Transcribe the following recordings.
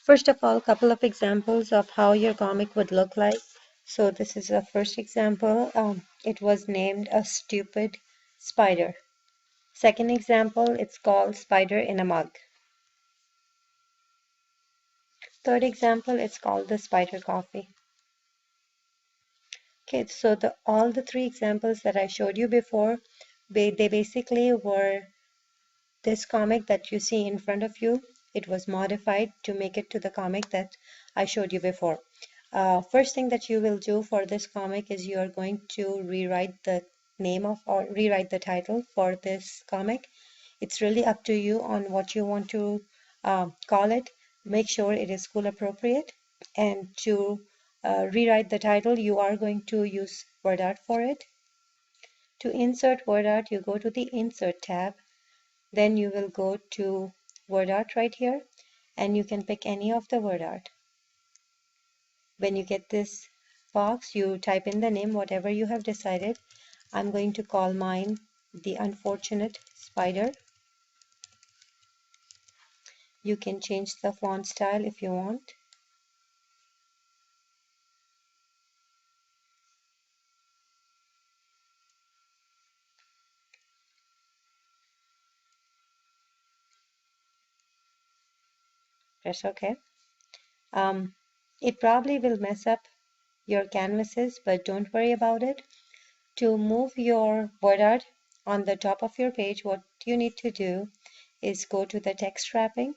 First of all, a couple of examples of how your comic would look like. So this is the first example. It was named A Stupid Spider. Second example, it's called Spider in a Mug. Third example, it's called the Spider Coffee. Okay, so all the three examples that I showed you before, they basically were this comic that you see in front of you. It was modified to make it to the comic that I showed you before. First thing that you will do for this comic is you are going to rewrite the name of or rewrite the title for this comic. It's really up to you on what you want to call it. Make sure it is school appropriate. And to rewrite the title, you are going to use WordArt for it. To insert WordArt, you go to the Insert tab. Then you will go to WordArt right here, and you can pick any of the WordArt. When you get this box, you type in the name, whatever you have decided. I'm going to call mine The Unfortunate Spider. You can change the font style if you want. Press OK. It probably will mess up your canvases, but don't worry about it. To move your WordArt on the top of your page, what you need to do is go to the text wrapping,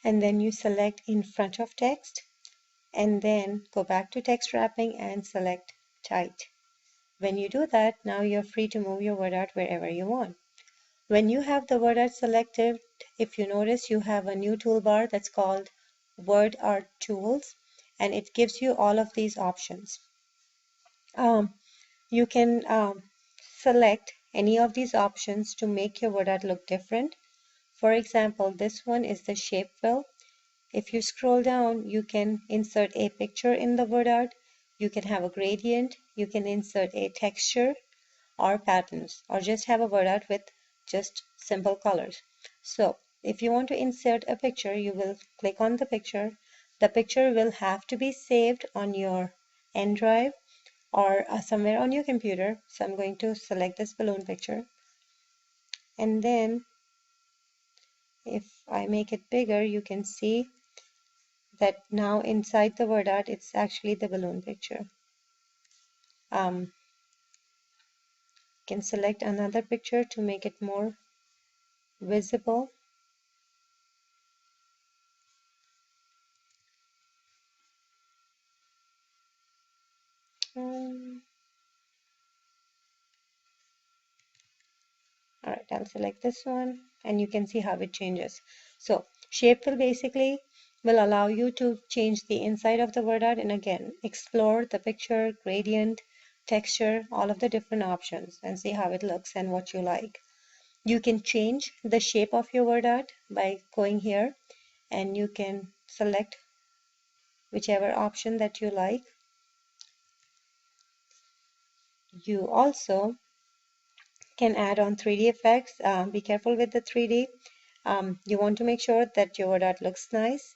and then you select in front of text, and then go back to text wrapping and select tight. When you do that, now you're free to move your WordArt wherever you want. When you have the WordArt selected, if you notice, you have a new toolbar that's called WordArt Tools, and it gives you all of these options. You can select any of these options to make your WordArt look different. For example, this one is the shape fill. If you scroll down, you can insert a picture in the WordArt. You can have a gradient. You can insert a texture or patterns, or just have a WordArt with just simple colors. So if you want to insert a picture, you will click on the picture. The picture will have to be saved on your N drive or somewhere on your computer. So I'm going to select this balloon picture. And then if I make it bigger, you can see that now inside the WordArt, it's actually the balloon picture. You can select another picture to make it more visible. All right, I'll select this one, and you can see how it changes. So shape fill basically will allow you to change the inside of the WordArt and again explore the picture, gradient, texture, all of the different options and see how it looks and what you like. You can change the shape of your WordArt by going here, and you can select whichever option that you like. You also can add on 3D effects. Be careful with the 3D. You want to make sure that your WordArt looks nice.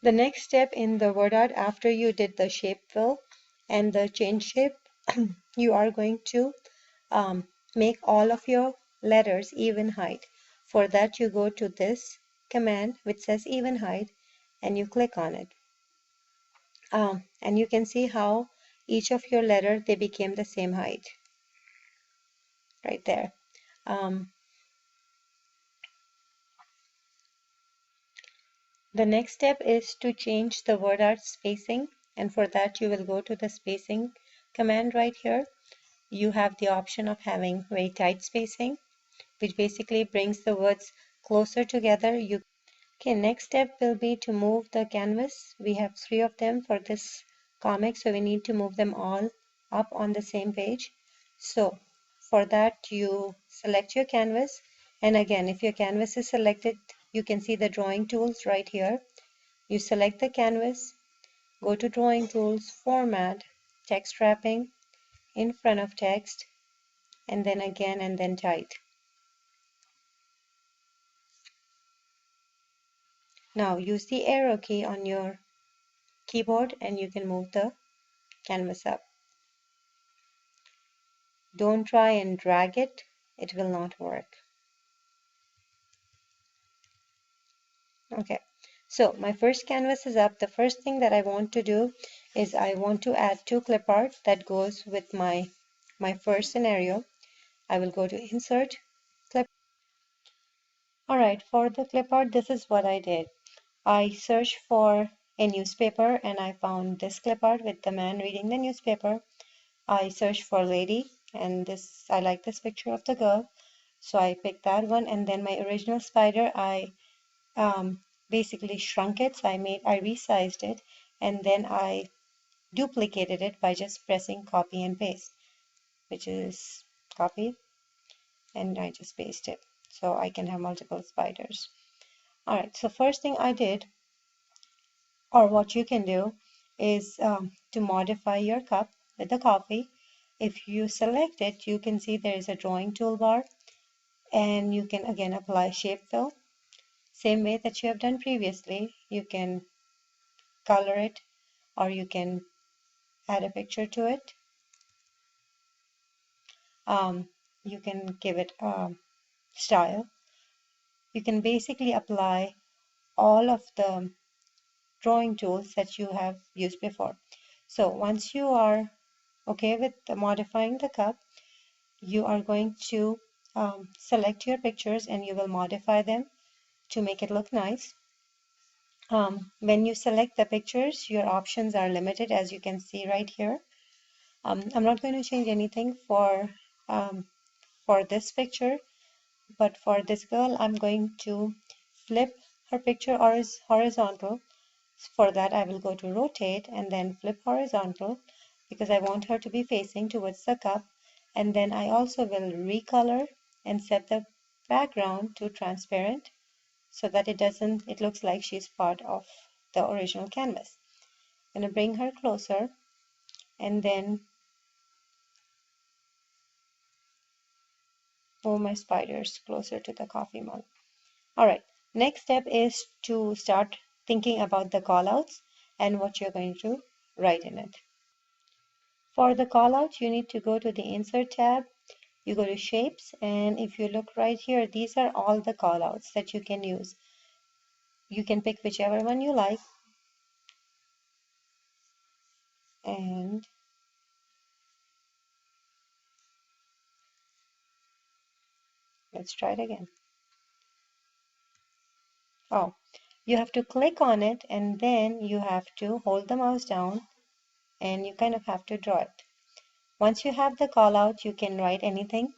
The next step in the WordArt after you did the shape fill and the change shape, you are going to make all of your letters even height. For that, you go to this command which says even height and you click on it. And you can see how each of your letters, they became the same height right there. The next step is to change the WordArt spacing, and for that you will go to the spacing command right here. You have the option of having very tight spacing, which basically brings the words closer together. Okay, next step will be to move the canvas. We have 3 of them for this comic, so we need to move them all up on the same page. So for that, you select your canvas, and again, if your canvas is selected, you can see the drawing tools right here. You select the canvas, go to drawing tools, format, text wrapping, in front of text, and then again and then tight. Now use the arrow key on your keyboard and you can move the canvas up. Don't try and drag it, it will not work. Okay, so my first canvas is up. The first thing that I want to do is I want to add two clip art that goes with my first scenario. I will go to insert clip. All right, for the clip art, this is what I did. I searched for a newspaper and I found this clip art with the man reading the newspaper. I searched for lady and this I like this picture of the girl, so I picked that one. And then my original spider, I basically shrunk it, so I resized it, and then I duplicated it by just pressing copy and paste, which is copy, and I just paste it so I can have multiple spiders. All right, so first thing I did, or what you can do, is to modify your cup with the coffee. If you select it, you can see there is a drawing toolbar, and you can again apply shape fill. Same way that you have done previously, you can color it or you can add a picture to it. Um, you can give it a style. You can basically apply all of the drawing tools that you have used before. So once you are okay with modifying the cup, you are going to select your pictures and you will modify them to make it look nice. When you select the pictures, your options are limited, as you can see right here. I'm not going to change anything for this picture, but for this girl, I'm going to flip her picture horizontal. For that, I will go to rotate and then flip horizontal because I want her to be facing towards the cup. And then I also will recolor and set the background to transparent so that it looks like she's part of the original canvas. I'm going to bring her closer and then move my spiders closer to the coffee mug. All right, next step is to start thinking about the callouts and what you're going to write in it. For the callout, you need to go to the Insert tab, you go to Shapes, and if you look right here, these are all the callouts that you can use. You can pick whichever one you like, and let's try it again. Oh, you have to click on it, and then you have to hold the mouse down, and you kind of have to draw it. Once you have the callout, you can write anything.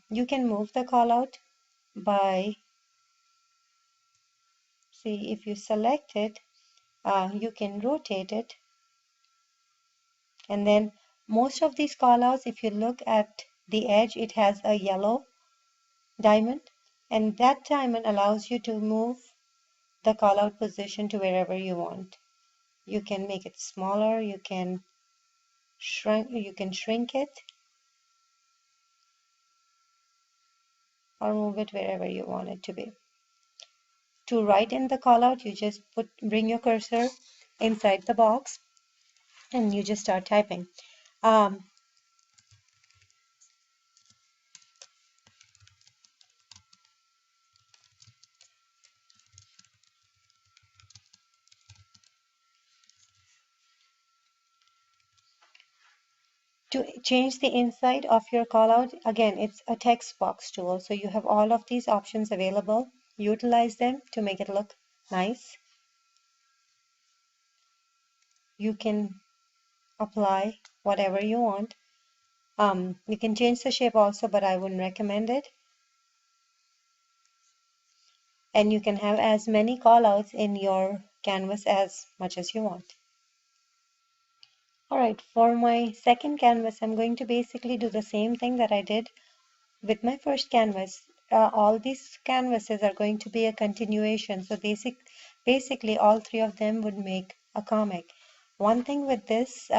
You can move the callout by, see, if you select it, you can rotate it. And then most of these callouts, if you look at the edge, it has a yellow diamond. And that diamond allows you to move the callout position to wherever you want. You can make it smaller, you can shrink it, or move it wherever you want it to be. To write in the callout, you just bring your cursor inside the box and you just start typing. Um, to change the inside of your callout, again, it's a text box tool. So you have all of these options available. Utilize them to make it look nice. You can apply whatever you want. You can change the shape also, but I wouldn't recommend it. And you can have as many callouts in your canvas as much as you want. All right, for my second canvas, I'm going to basically do the same thing that I did with my first canvas. All these canvases are going to be a continuation. So basically all three of them would make a comic. One thing with this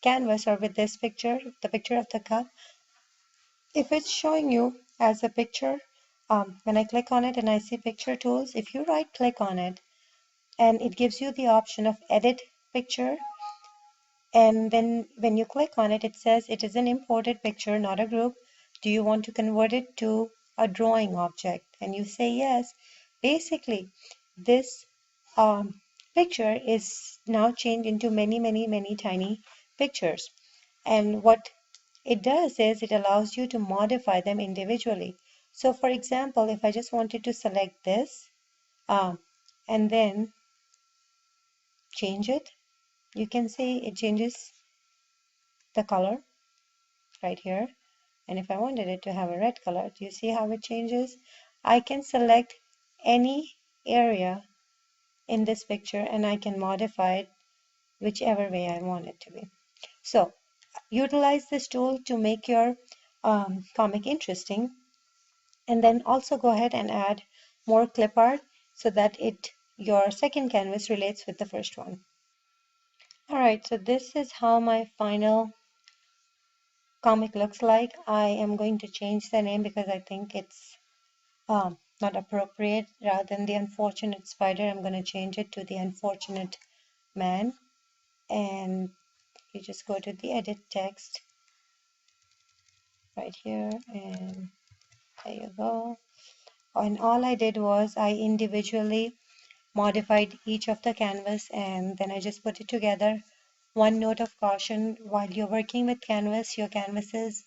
canvas or with this picture, the picture of the cup, if it's showing you as a picture, when I click on it and I see picture tools, if you right click on it and it gives you the option of edit picture, and then when you click on it, it says it is an imported picture, not a group. Do you want to convert it to a drawing object? And you say yes. Basically, this picture is now changed into many, many, many tiny pictures. And what it does is it allows you to modify them individually. So for example, if I just wanted to select this and then change it, you can see it changes the color right here. And if I wanted it to have a red color, do you see how it changes? I can select any area in this picture and I can modify it whichever way I want it to be. So utilize this tool to make your comic interesting, and then also go ahead and add more clip art so that your second canvas relates with the first one. All right, so this is how my final comic looks like. I am going to change the name because I think it's not appropriate. Rather than the unfortunate spider, I'm going to change it to the unfortunate man. And you just go to the edit text right here, and there you go. And all I did was I individually modified each of the canvas and then I just put it together. One note of caution: while you're working with canvas, your canvases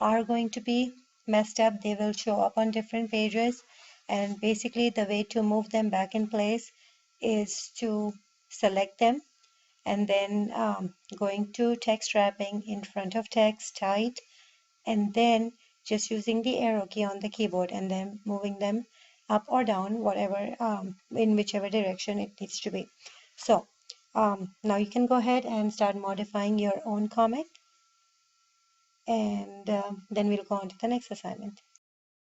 are going to be messed up. They will show up on different pages, and basically the way to move them back in place is to select them and then going to text wrapping, in front of text, tight, and then just using the arrow key on the keyboard and then moving them up or down, whatever in whichever direction it needs to be. So now you can go ahead and start modifying your own comic, and then we'll go on to the next assignment.